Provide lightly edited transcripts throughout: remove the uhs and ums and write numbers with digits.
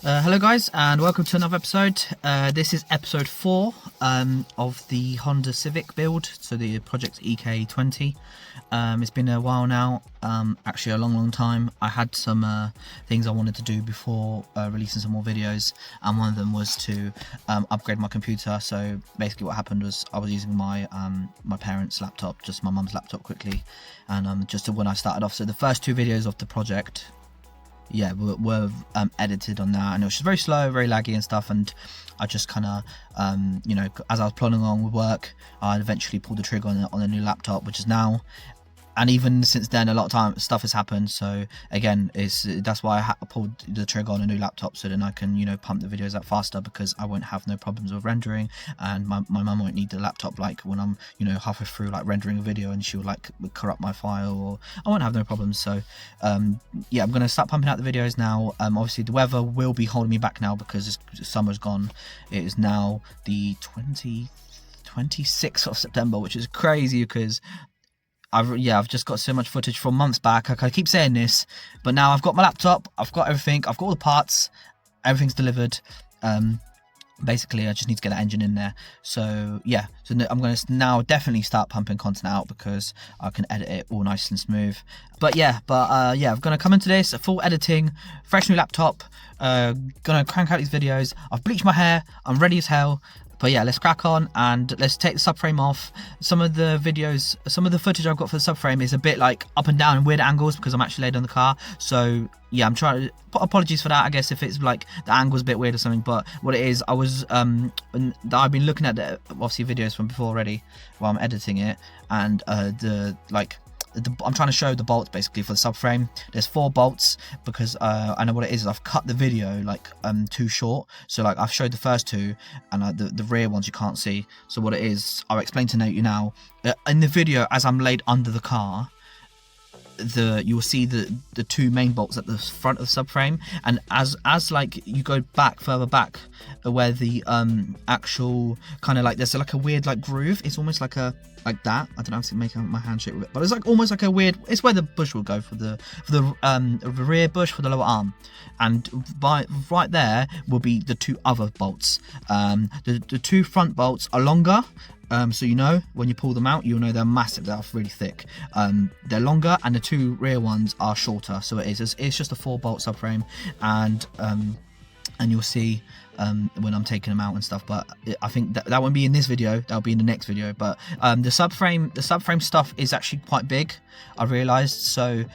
Hello guys, and welcome to another episode. This is episode 4 of the Honda Civic build, so the project EK20. It's been a while now, actually a long time. I had some things I wanted to do before releasing some more videos, and one of them was to upgrade my computer. So basically what happened was I was using my my parents' laptop, just my mum's laptop quickly, and just when I started off, so the first 2 videos of the project were edited on that, and it was just very slow, very laggy and stuff, and I just kind of you know, as I was plodding along with work, I eventually pulled the trigger on a new laptop, which is now, and even since then a lot of stuff has happened. So again, that's why I pulled the trigger on a new laptop, so then I can, you know, pump the videos out faster, because I won't have no problems with rendering, and my mum won't need the laptop like when I'm, you know, halfway through like rendering a video and she'll like corrupt my file, or I won't have no problems. So yeah, I'm gonna start pumping out the videos now. Obviously the weather will be holding me back now because summer's gone. It is now the 26th of September, which is crazy because I've just got so much footage from months back. I keep saying this, but now I've got my laptop, I've got everything, I've got all the parts, everything's delivered. Basically I just need to get that engine in there. So yeah, so I'm going to now definitely start pumping content out because I can edit it all nice and smooth. But yeah, I'm going to come into this full editing, fresh new laptop, gonna crank out these videos. I've bleached my hair, I'm ready as hell. But yeah, let's crack on and let's take the subframe off. Some of the videos, some of the footage I've got for the subframe is a bit like up and down and weird angles because I'm actually laid on the car. So yeah, I'm trying to, apologies for that, I guess, if it's like the angle's a bit weird or something. But what it is, I've been looking at the obviously videos from before already while I'm editing it, and I'm trying to show the bolts basically for the subframe. There's 4 bolts because I know what it is. I've cut the video like too short, so like I've showed the first 2, and the rear ones you can't see. So what it is, I'll explain to you now. In the video, as I'm laid under the car, you will see the 2 main bolts at the front of the subframe, and as like you go further back where the actual kind of like there's like a weird like groove. It's almost like that. I don't know how to make my hand shape with it, but it's like almost like a weird, it's where the bush will go for the rear bush for the lower arm, and right there will be the 2 other bolts. The 2 front bolts are longer. So you know, when you pull them out, you'll know they're massive, they're really thick. They're longer, and the 2 rear ones are shorter. So it's just a 4-bolt subframe, and you'll see when I'm taking them out and stuff. But I think that won't be in this video, that'll be in the next video. But the subframe stuff is actually quite big, I realized. So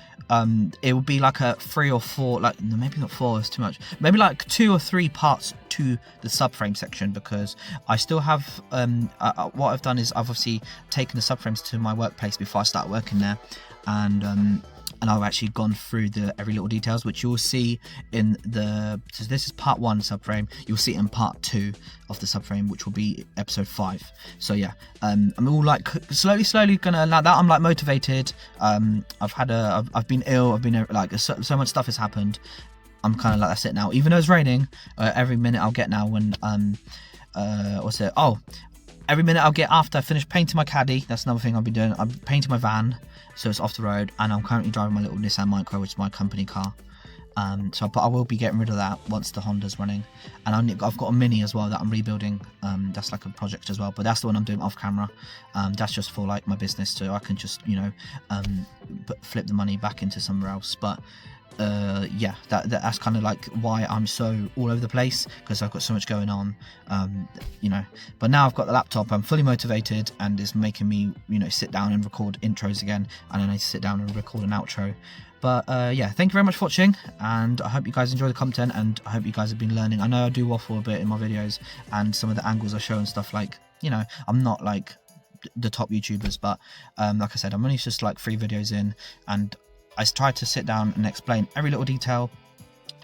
it will be like a 3 or 4, like maybe not 4, it's too much, maybe like 2 or 3 parts to the subframe section, because I still have what I've done is I've obviously taken the subframes to my workplace before I start working there, and I've actually gone through every little details, which you'll see in so this is part 1 subframe, you'll see it in part 2 of the subframe, which will be episode 5. So yeah, I'm all like slowly gonna, now that I'm like motivated, I've been ill, I've been like so much stuff has happened. I'm kind of like, that's it now, even though it's raining. Every minute I'll get now when every minute I'll get after I finish painting my caddy. That's another thing I've been doing. I'm painting my van, so it's off the road, and I'm currently driving my little Nissan Micro, which is my company car. But I will be getting rid of that once the Honda's running, and I've got a Mini as well that I'm rebuilding. That's like a project as well, but that's the one I'm doing off camera. That's just for like my business, so I can just, you know, flip the money back into somewhere else. But yeah, that's kind of like why I'm so all over the place, because I've got so much going on, you know. But now I've got the laptop, I'm fully motivated, and it's making me, you know, sit down and record intros again, and I need to sit down and record an outro. But yeah, thank you very much for watching, and I hope you guys enjoy the content, and I hope you guys have been learning. I know I do waffle a bit in my videos, and some of the angles I show and stuff, like, you know, I'm not like the top YouTubers, but like I said, I'm only just like 3 videos in, and I try to sit down and explain every little detail.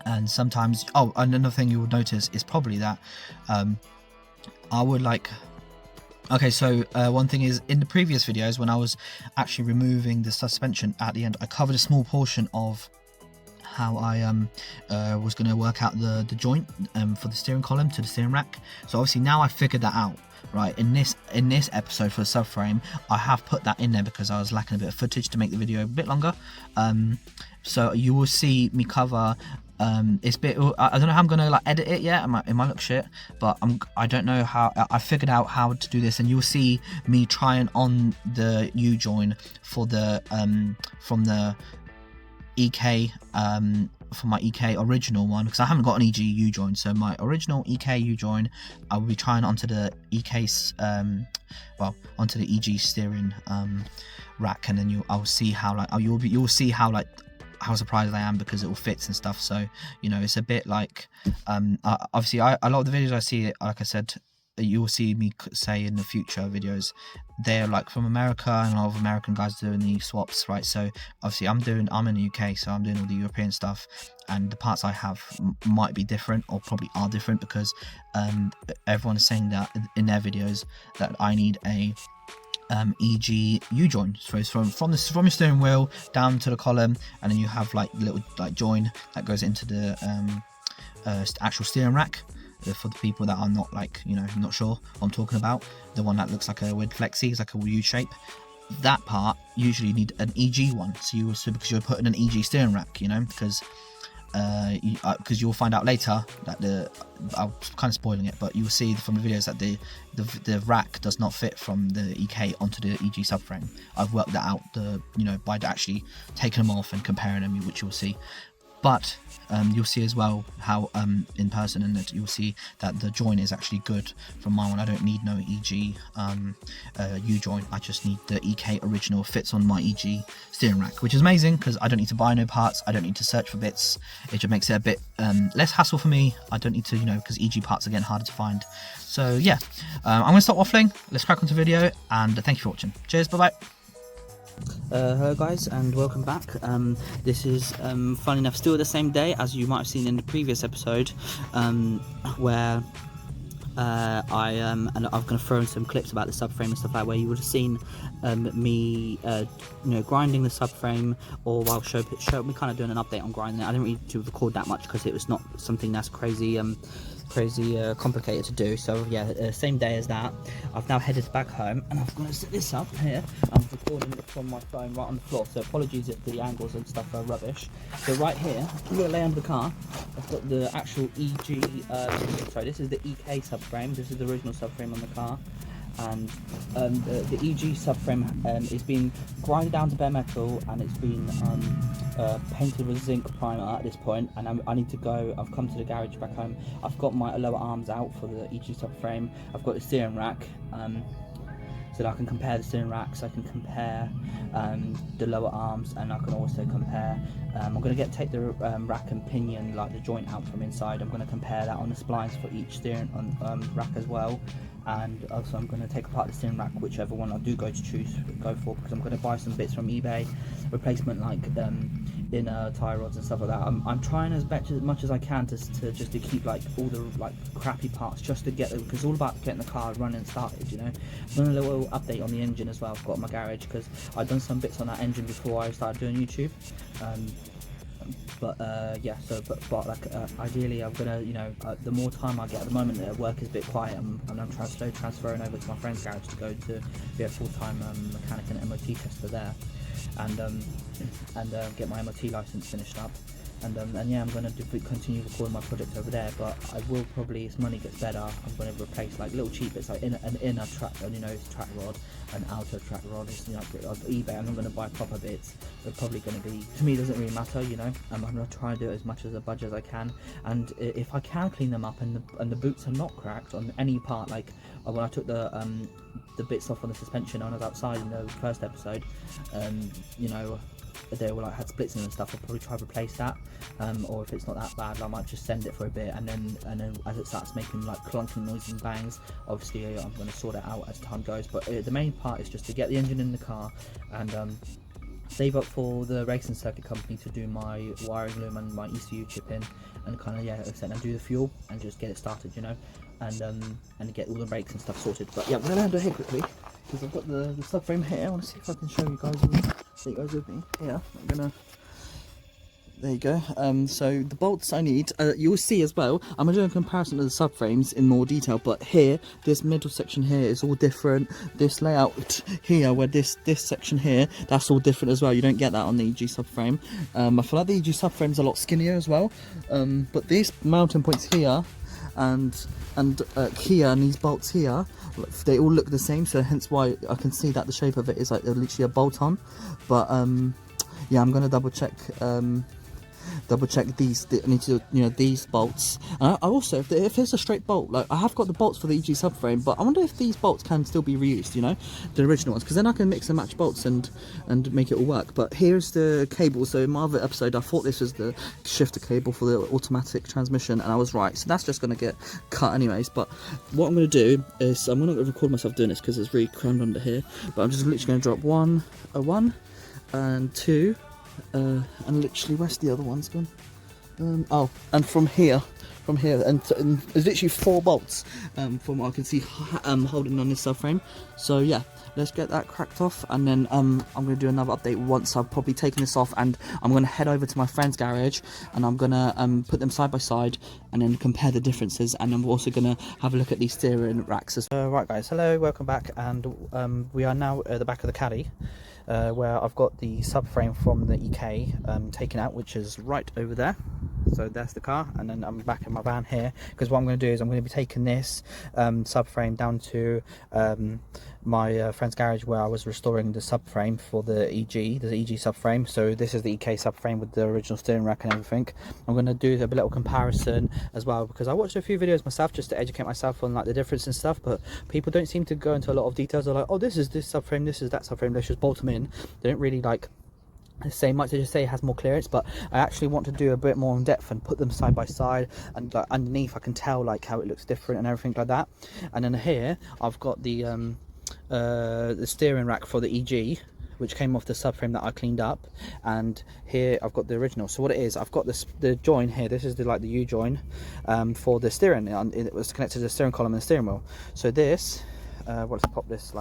And sometimes, and another thing you will notice is probably that I would like, okay, so one thing is, in the previous videos when I was actually removing the suspension at the end, I covered a small portion of how I was going to work out the joint for the steering column to the steering rack. So obviously now I figured that out. Right, in this episode for the subframe, I have put that in there because I was lacking a bit of footage to make the video a bit longer. So you will see me cover It's a bit. I don't know how I'm gonna like edit it yet. It might look shit, but I don't know how. I figured out how to do this, and you'll see me trying on the U join for the from the EK for my EK original one, because I haven't got an EG U join. So my original EK U join, I will be trying onto the EK onto the EG steering rack, and then I'll see how like you'll see how like how surprised I am, because it all fits and stuff. So you know, it's a bit like obviously a lot of the videos I see, like I said, you'll see me say in the future videos, they're like from America, and a lot of American guys doing the swaps, right? So obviously I'm in the UK, so I'm doing all the European stuff, and the parts I have might be different, or probably are different, because everyone is saying that in their videos that I need a EG U join. So it's from your steering wheel down to the column, and then you have like little like join that goes into the actual steering rack. For the people that are not like, you know, not sure what I'm talking about, the one that looks like a weird flexi, it's like a U shape. That part usually you need an EG one. So because you're putting an EG steering rack, you know, because you'll find out later that I'm kind of spoiling it, but you'll see from the videos that the rack does not fit from the EK onto the EG subframe. I've worked that out, by actually taking them off and comparing them, which you'll see. But you'll see as well how in person, and that you'll see that the join is actually good from my one. I don't need no EG U join. I just need the EK original, fits on my EG steering rack, which is amazing because I don't need to buy no parts. I don't need to search for bits. It just makes it a bit less hassle for me. I don't need to, because EG parts are getting harder to find. So yeah, I'm going to stop waffling. Let's crack on to the video, and thank you for watching. Cheers, bye bye. Hello guys, and welcome back. This is funny enough still the same day as you might have seen in the previous episode, where I'm going to throw in some clips about the subframe and stuff like that, where you would have seen me grinding the subframe, or show me kind of doing an update on grinding it. I didn't really to record that much because it was not something that's crazy complicated to do. So yeah, same day as that, I've now headed back home, and I'm going to set this up here. I'm recording it from my phone right on the floor, so apologies if the angles and stuff are rubbish. So right here, I'm going to lay under the car. I've got the actual EG sorry, this is the EK subframe. This is the original subframe on the car, and the EG subframe is being ground down to bare metal, and it's been painted with zinc primer at this point. And I need to go. I've come to the garage back home. I've got my lower arms out for the EG subframe. I've got the steering rack, so that I can compare the steering racks. I can compare the lower arms, and I can also compare. I'm going to take the rack and pinion, like the joint out from inside. I'm going to compare that on the splines for each steering rack as well. And also I'm going to take apart the steering rack, whichever one I do go for, because I'm going to buy some bits from eBay, replacement like inner tie rods and stuff like that. I'm trying as much as I can to keep like all the like crappy parts, just to get them, because it's all about getting the car running and started. I've done a little update on the engine as well. I've got in my garage, because I've done some bits on that engine before I started doing YouTube. Ideally I'm gonna, the more time I get, at the moment work is a bit quiet, and I'm transferring over to my friend's garage to go to be a full-time mechanic and MOT tester there, and get my MOT license finished up. And yeah, I'm going to continue recording my project over there, but I will probably, as money gets better, I'm going to replace like little cheap bits, like an inner track, track rod, an outer track rod, of eBay. I'm not going to buy proper bits. They're probably going to be, to me, it doesn't really matter, I'm going to try and do it as much as a budget as I can, and if I can clean them up, and the boots are not cracked on any part, like when I took the bits off on the suspension when I was outside in the first episode, they were like had splits in them and stuff. I'll probably try to replace that, or if it's not that bad, I might just send it for a bit, and then as it starts making like clunking noises and bangs, obviously I'm going to sort it out as time goes. But the main part is just to get the engine in the car, and save up for the racing circuit company to do my wiring loom and my ECU chip in, and kind of and do the fuel and just get it started, and get all the brakes and stuff sorted. But yeah, I'm going to land here quickly, because I've got the subframe here. I want to see if I can show you guys with me. Here, I'm gonna There you go. So the bolts I need, you'll see as well, I'm going to do a comparison to the subframes in more detail, but here, this middle section here is all different. This layout here, where this section here, that's all different as well. You don't get that on the EG subframe. I feel like the EG subframe's a lot skinnier as well, but these mounting points here, and here, and these bolts here, they all look the same, so hence why I can see that the shape of it is like literally a bolt on. But yeah, I'm going to double check these. I need to, these bolts. And I also, if it's a straight bolt, like I have got the bolts for the EG subframe, but I wonder if these bolts can still be reused, the original ones, because then I can mix and match bolts and make it all work. But here's the cable. So in my other episode, I thought this was the shifter cable for the automatic transmission, and I was right. So that's just going to get cut anyways. But what I'm going to do is, I'm not going to record myself doing this because it's really crammed under here, but I'm just literally going to drop one and two. And literally, where's the other ones gone? Oh, and from here, and there's literally 4 bolts from what I can see holding on this subframe. So yeah, let's get that cracked off, and then I'm going to do another update once I've probably taken this off, and I'm going to head over to my friend's garage, and I'm going to put them side by side and then compare the differences, and I'm also going to have a look at these steering racks as well. Right guys, hello, welcome back, and we are now at the back of the caddy. Where I've got the subframe from the EK taken out, which is right over there. So that's the car, and then I'm back in my van here, because what I'm going to do is I'm going to be taking this subframe down to my friend's garage where I was restoring the subframe for the EG subframe. So this is the EK subframe with the original steering rack and everything. I'm going to do a little comparison as well, because I watched a few videos myself just to educate myself on like the difference and stuff, but people don't seem to go into a lot of details. They're like, oh, this is this subframe, this is that subframe, let's just bolt them in. They don't really like say much. They just say it has more clearance, but I actually want to do a bit more in depth and put them side by side, and like underneath I can tell like how it looks different and everything like that. And then here I've got the steering rack for the EG, which came off the subframe that I cleaned up, and here I've got the original. So what it is, I've got the join here. This is the U join for the steering. It was connected to the steering column and the steering wheel. So this, let's pop this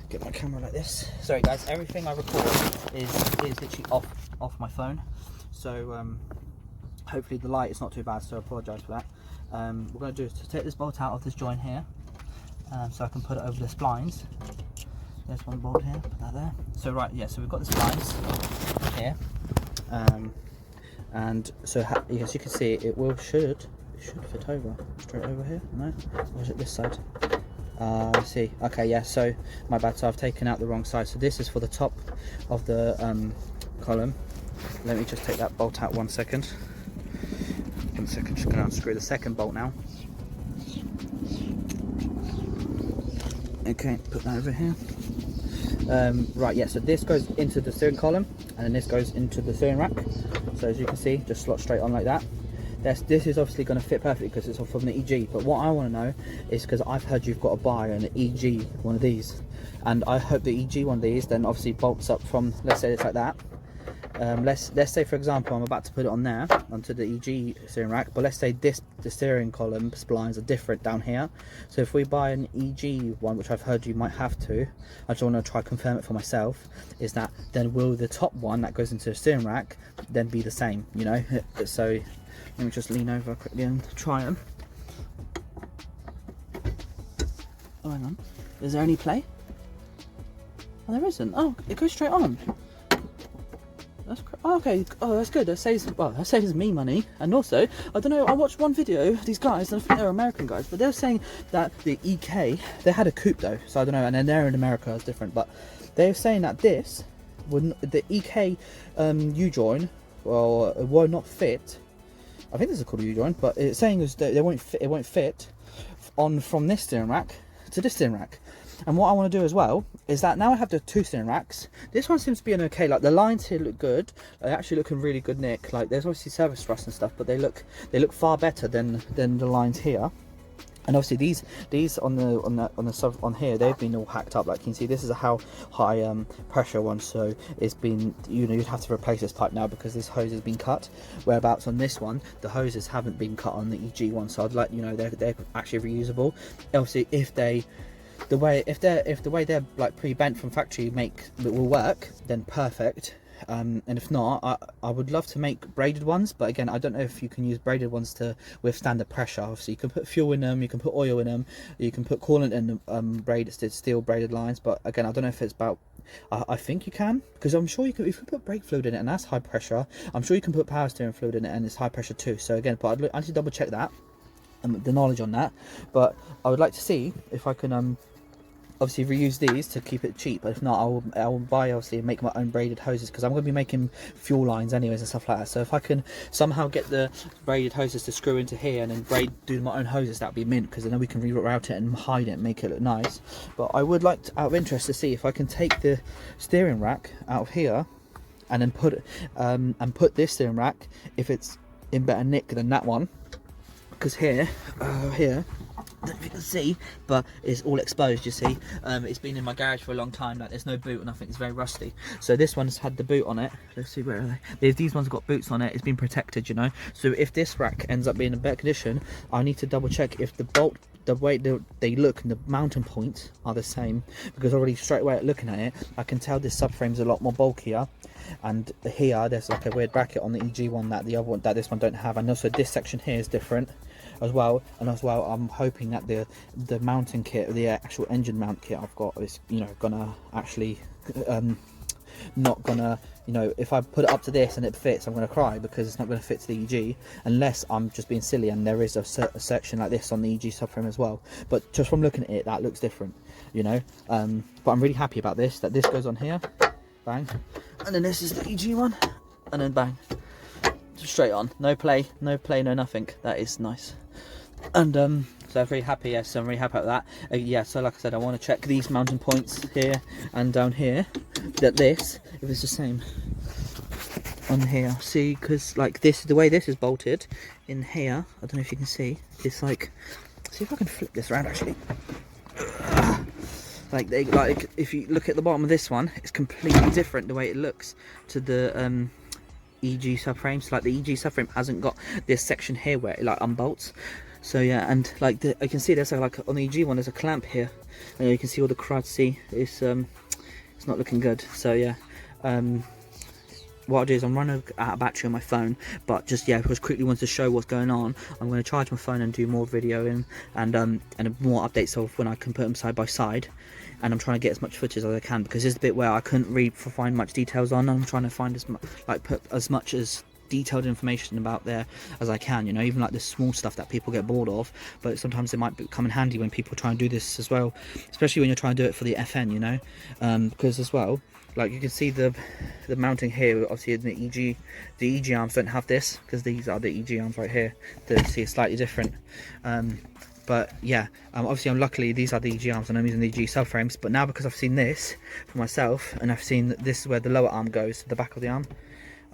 get my camera like this. Sorry guys, everything I record is literally off my phone, so hopefully the light is not too bad, so I apologise for that. What we're going to do is to take this bolt out of this joint here, so I can put it over the splines. There's one bolt here, put that there. So right, yeah, so we've got the splines here, and so as you can see, it should fit over straight over here. No, or is it this side? See, okay, yeah, so my bad, so I've taken out the wrong side. So this is for the top of the column. Let me just take that bolt out 1 second. 1 second, just gonna unscrew the second bolt now. Okay, put that over here. Right, yeah, so this goes into the steering column, and then this goes into the steering rack. So as you can see, just slot straight on like that. This is obviously going to fit perfectly because it's from the EG, but what I want to know is, because I've heard you've got to buy an EG one of these, and I hope the EG one of these then obviously bolts up from, let's say it's like that. Let's say for example I'm about to put it on there onto the EG steering rack, but let's say the steering column splines are different down here. So if we buy an EG one, which I've heard you might have to, I just want to try confirm it for myself, is that then will the top one that goes into the steering rack then be the same, So let me just lean over quickly and try them. Oh, hang on. Is there any play? Oh, there isn't. Oh, it goes straight on. Oh, okay. Oh, that's good. That saves me money. And also, I don't know, I watched one video, these guys, and I think they're American guys, but they're saying that the EK, they had a coupe though, so I don't know, and then they're in America, it's different, but they're saying that this wouldn't, the EK U-join, will not fit. I think this is called a U-join, but it's saying is that it won't fit on from this steering rack to this steering rack. And what I want to do as well is that now I have the 2 steering racks. This one seems to be an okay. Like the lines here look good. They actually look in really good nick. Like there's obviously service rust and stuff, but they look far better than the lines here. And obviously these on here, they've been all hacked up. Like you can see, this is a how high pressure one, so it's been, you'd have to replace this pipe now because this hose has been cut. Whereabouts on this one, the hoses haven't been cut on the EG one, so I'd like, they're actually reusable. Obviously, if the way they're like pre-bent from factory will work, then perfect. and if not, I would love to make braided ones, but again, I don't know if you can use braided ones to withstand the pressure. Obviously, you can put fuel in them, you can put oil in them, you can put coolant in them, steel braided lines, but again, I don't know if it's about, I think you can, because I'm sure you can, if you put brake fluid in it and that's high pressure, I'm sure you can put power steering fluid in it and it's high pressure too. So again, but I need to double check that, the knowledge on that, but I would like to see if I can obviously reuse these to keep it cheap. But if not, I will buy, obviously, and make my own braided hoses, because I'm going to be making fuel lines anyways and stuff like that. So if I can somehow get the braided hoses to screw into here and then do my own hoses, that'd be mint, because then we can reroute it and hide it and make it look nice. But I would like to, out of interest, to see if I can take the steering rack out of here and then put this steering rack, if it's in better nick than that one, because here I don't know if you can see, but it's all exposed, you see. It's been in my garage for a long time, like there's no boot, and I think it's very rusty. So this one's had the boot on it. Let's see, where are they? These ones have got boots on it. It's been protected, you know. So if this rack ends up being in better condition, I need to double check if the way they look and the mounting points are the same, because already straight away at looking at it, I can tell this subframe's a lot more bulkier. And here there's like a weird bracket on the EG one that the other one, that this one don't have, and also this section here is different as well. And as well, I'm hoping that the mounting kit, the actual engine mount kit I've got, is, you know, gonna actually not gonna, you know, if I put it up to this and it fits, I'm gonna cry, because it's not gonna fit to the EG, unless I'm just being silly and there is a section like this on the EG subframe as well. But just from looking at it, that looks different, you know. But I'm really happy about this, that this goes on here, bang, and then this is the EG one, and then bang, straight on, no play, no nothing. That is nice. And so I'm very happy. Yes, I'm very happy about that. Yeah, so like I said, I want to check these mounting points here and down here, that this, if it's the same on here. See, because like this, the way this is bolted in here, I don't know if you can see, it's like, see if I can flip this around actually. Like if you look at the bottom of this one, it's completely different the way it looks to the EG subframe. So like the EG subframe hasn't got this section here where it like unbolts. So yeah, and like I can see there's like on the EG one there's a clamp here, and you can see all the crud. See, it's not looking good. So yeah, what I'll do is I'm running out of battery on my phone, but just, yeah, because quickly wanted to show what's going on, I'm going to charge my phone and do more videoing and more updates of when I can put them side by side. And I'm trying to get as much footage as I can, because this is the bit where I couldn't find much details on. I'm trying to find put as much as detailed information about there as I can, you know, even like the small stuff that people get bored of, but sometimes it might come in handy when people try and do this as well, especially when you're trying to do it for the FN, you know, because as well, like you can see the mounting here, obviously in the EG arms don't have this, because these are the EG arms right here. See, it's slightly different. But yeah, obviously luckily these are the EG arms and I'm using the EG subframes, but now because I've seen this for myself and I've seen that this is where the lower arm goes to the back of the arm,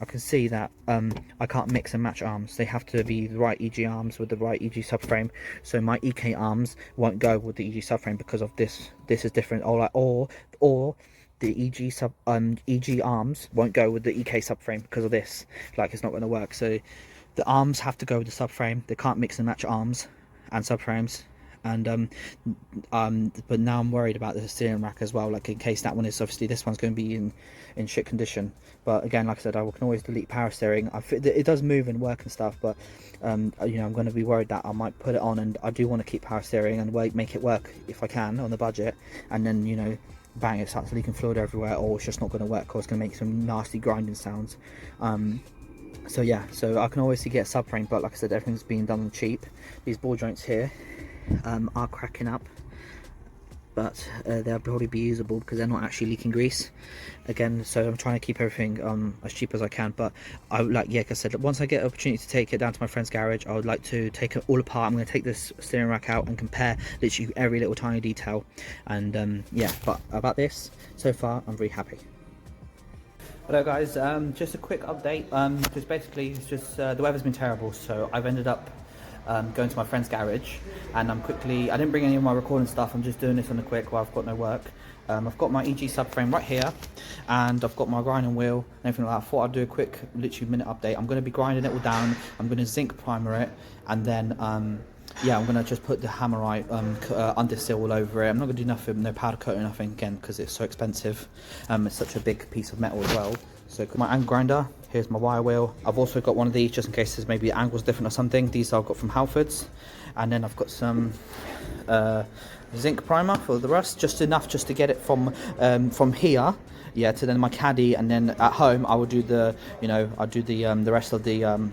I can see that I can't mix and match arms. They have to be the right EG arms with the right EG subframe. So my EK arms won't go with the EG subframe because of this. This is different. Or the EG arms won't go with the EK subframe because of this. Like, it's not going to work. So the arms have to go with the subframe. They can't mix and match arms and subframes. And but now I'm worried about the steering rack as well, like in case that one is, obviously this one's going to be in shit condition. But again, like I said, I can always delete power steering. It does move and work and stuff, but you know, I'm going to be worried that I might put it on, and I do want to keep power steering and make it work if I can on the budget, and then, you know, bang, it starts leaking fluid everywhere, or it's just not going to work, or it's going to make some nasty grinding sounds. So yeah, so I can always get a subframe, but like I said, everything's being done on cheap. These ball joints here are cracking up, but they'll probably be usable because they're not actually leaking grease again. So I'm trying to keep everything as cheap as I can. But I would like I said, once I get an opportunity to take it down to my friend's garage, I would like to take it all apart. I'm going to take this steering rack out and compare literally every little tiny detail. And yeah, but about this, so far I'm very happy. Hello guys, just a quick update, because basically it's just the weather's been terrible, so I've ended up going to my friend's garage, and I didn't bring any of my recording stuff, I'm just doing this on the quick while I've got no work. I've got my EG subframe right here, and I've got my grinding wheel and everything like that. I thought I'd do a quick, literally minute update. I'm going to be grinding it all down, I'm going to zinc primer it, and then yeah, I'm going to just put the hammerite undersill all over it. I'm not going to do nothing, no powder coat or nothing again, because it's so expensive. It's such a big piece of metal as well. So my angle grinder, here's my wire wheel. I've also got one of these just in case there's maybe the angle's different or something. These I've got from Halfords. And then I've got some zinc primer for the rust, just enough just to get it from here, yeah, to then my caddy, and then at home I will do the, you know, I'll do the rest of the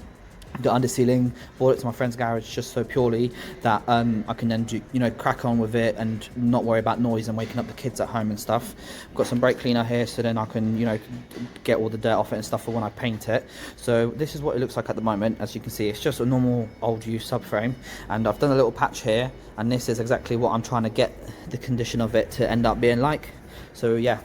undersealing. Bought it to my friend's garage just so purely that I can then do, you know, crack on with it and not worry about noise and waking up the kids at home and stuff. I've got some brake cleaner here so then I can, you know, get all the dirt off it and stuff for when I paint it. So this is what it looks like at the moment. As you can see, it's just a normal old used subframe, and I've done a little patch here, and this is exactly what I'm trying to get the condition of it to end up being like. So yeah,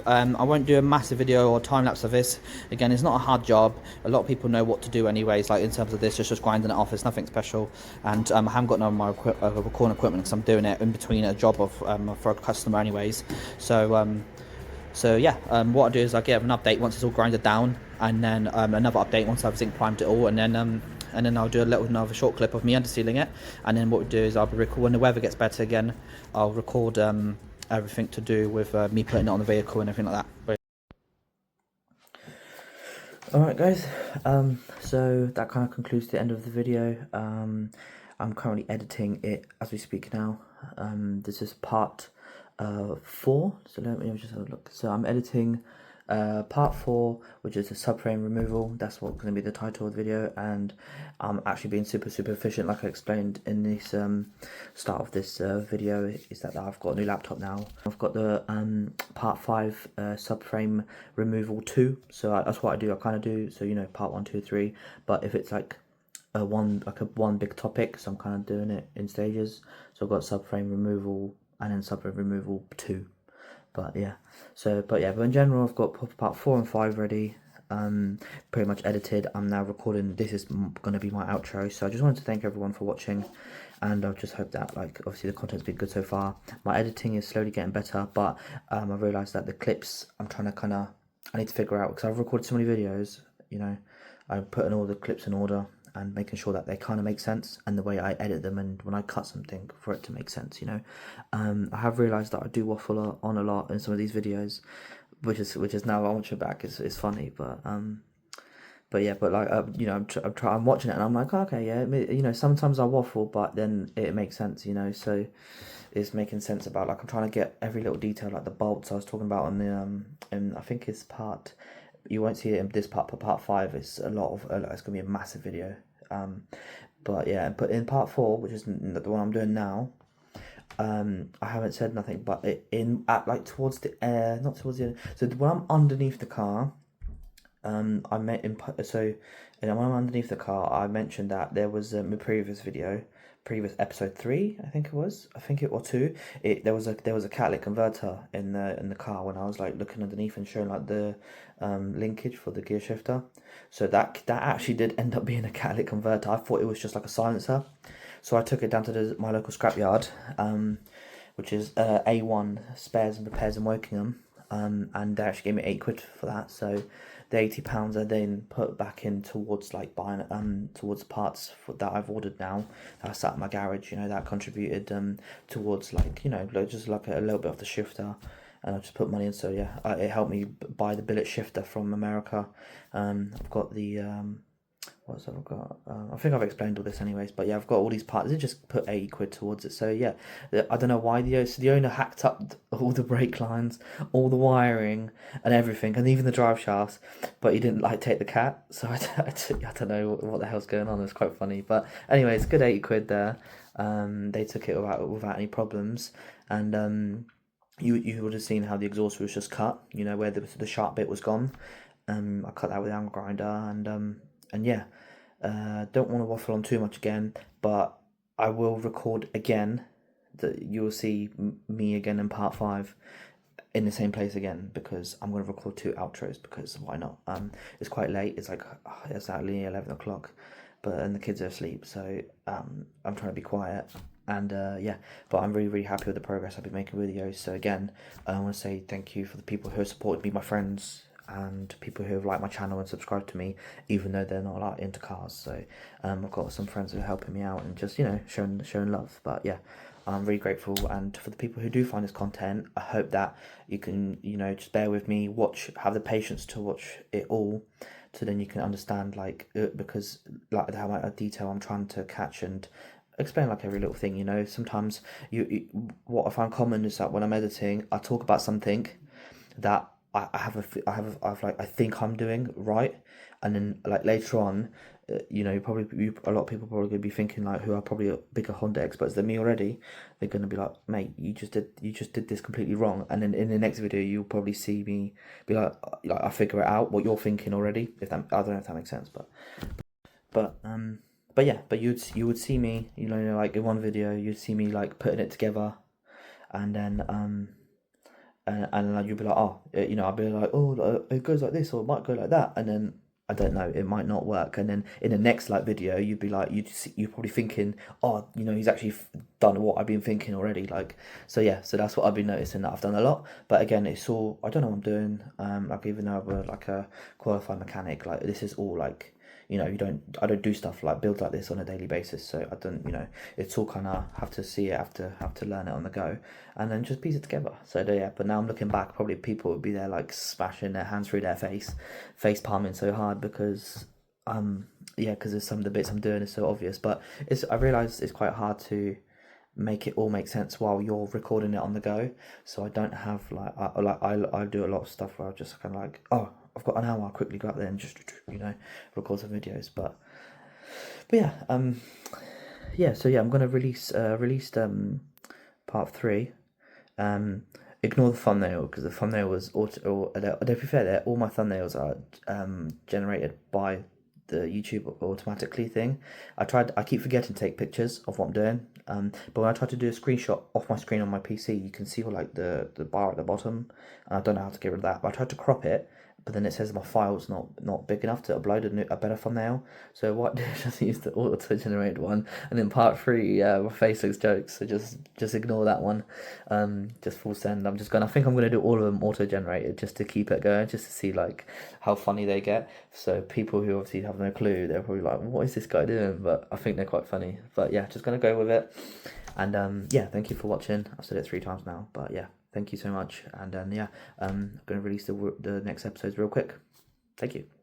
I won't do a massive video or time lapse of this. Again, it's not a hard job. A lot of people know what to do anyways, like in terms of this, it's just grinding it off. It's nothing special, and I haven't got none of my recording equipment because I'm doing it in between a job of for a customer anyways. So yeah, what I'll do is I'll give an update once it's all grinded down, and then another update once I've zinc primed it all, and then I'll do another short clip of me undersealing it, and then what we'll do is I'll record when the weather gets better again. I'll record everything to do with me putting it on the vehicle and everything like that. Alright guys, so that kind of concludes the end of the video. I'm currently editing it as we speak now. This is part 4, so let me just have a look. So I'm editing part 4, which is a subframe removal. That's what's going to be the title of the video, and I'm actually being super efficient, like I explained in this start of this video, is that I've got a new laptop now. I've got the part 5 subframe removal 2, so that's what I do. I kind of do, so you know, part 1, 2, 3, but if it's like one big topic, so I'm kind of doing it in stages. So I've got subframe removal and then subframe removal 2. But yeah, but in general, I've got part 4 and 5 ready, pretty much edited. I'm now recording. This is going to be my outro. So I just wanted to thank everyone for watching, and I just hope that, like, obviously the content's been good so far. My editing is slowly getting better, but I realised that the clips I'm trying to I need to figure out, because I've recorded so many videos, you know, I'm putting all the clips in order and making sure that they kind of make sense, and the way I edit them, and when I cut something for it to make sense, you know. I have realised that I do waffle on a lot in some of these videos, which is now, I watch it back, it's funny, but yeah, but like, you know, I'm watching it and I'm like, oh, okay, yeah, you know, sometimes I waffle, but then it makes sense, you know, so it's making sense about, like, I'm trying to get every little detail, like the bolts I was talking about on the, and I think it's part, you won't see it in this part, but part 5 is it's gonna be a massive video. But yeah, but in part 4, which is the one I'm doing now, I haven't said nothing, but like towards the not towards the end. So when I'm underneath the car, when I'm underneath the car, I mentioned that there was a previous episode 3, I think it was, or 2. There was a catalytic converter in the car when I was like looking underneath and showing like the linkage for the gear shifter. So that actually did end up being a catalytic converter. I thought it was just like a silencer, so I took it down to my local scrapyard, which is A1 Spares and Repairs in Wokingham, and they actually gave me £8 for that. So the £80 I then put back in towards like buying towards parts that I've ordered now that I sat in my garage. You know, that contributed towards, like, you know, just like a little bit of the shifter, and I just put money in. So yeah, it helped me buy the billet shifter from America. I've got the what's I've got? I think I've explained all this anyways, but yeah, I've got all these parts. I just put £80 towards it. So yeah, I don't know why the owner hacked up all the brake lines, all the wiring, and everything, and even the drive shafts, but he didn't like take the cat. So I don't know what the hell's going on. It's quite funny, but anyways, good £80 there. They took it without any problems, and you would have seen how the exhaust was just cut. You know, where the sharp bit was gone. I cut that with the angle grinder, and yeah, don't want to waffle on too much again, but I will record again. That you'll see me again in part 5 in the same place again, because I'm going to record 2 outros, because why not? It's quite late. It's like it's actually 11 o'clock, and the kids are asleep, so I'm trying to be quiet. And yeah, but I'm really happy with the progress I've been making videos. So again, I want to say thank you for the people who have supported me, my friends, and people who have liked my channel and subscribed to me, even though they're not like into cars. So I've got some friends who are helping me out and just, you know, showing love. But yeah, I'm really grateful. And for the people who do find this content, I hope that you can, you know, just bear with me, have the patience to watch it all, so then you can understand, like, because like how much detail I'm trying to catch and explain like every little thing. You know, sometimes what I find common is that when I'm editing, I talk about something that I think I'm doing right, and then like later on, you know, a lot of people probably gonna be thinking, like, who are probably bigger Honda experts than me already. They're gonna be like, mate, you just did this completely wrong, and then in the next video you'll probably see me be like I figure it out what you're thinking already. If that, I don't know if that makes sense, but but yeah, but you would see me, you know, like in one video you'd see me like putting it together, and then and like you'd be like, oh, you know, I'd be like, oh, it goes like this, or it might go like that, and then I don't know, it might not work, and then in the next like video, you'd be like, you're probably thinking, oh, you know, he's actually done what I've been thinking already, like, so yeah, so that's what I've been noticing that I've done a lot, but again, it's all, I don't know what I'm doing, like even though I'm like a qualified mechanic, like this is all like, you know, I don't do stuff like builds like this on a daily basis, so I don't, you know, it's all kind of have to see it, have to learn it on the go, and then just piece it together. So yeah, but now I'm looking back, probably people would be there like smashing their hands through their face palming so hard because yeah, because there's some of the bits I'm doing is so obvious, but I realise it's quite hard to make it all make sense while you're recording it on the go. So I don't have like I do a lot of stuff where I just kind of like, oh, I've got an hour, I'll quickly go up there and just, you know, record some videos. But yeah, yeah. So yeah, I'm gonna release part 3. Ignore the thumbnail because the thumbnail was auto. Or, to be fair, all my thumbnails are generated by the YouTube automatically thing. I keep forgetting to take pictures of what I'm doing. But when I try to do a screenshot off my screen on my PC, you can see like the bar at the bottom, and I don't know how to get rid of that. But I tried to crop it, but then it says my file's not big enough to upload a better thumbnail. So what I did is just use the auto-generated one, and then part 3, my face looks jokes, so just ignore that one. Just full send. I think I'm gonna do all of them auto-generated just to keep it going, just to see like how funny they get. So people who obviously have no clue, they're probably like, what is this guy doing? But I think they're quite funny. But yeah, just gonna go with it. And yeah, thank you for watching. I've said it 3 times now, but yeah, thank you so much. And yeah, I'm gonna release the next episodes real quick. Thank you.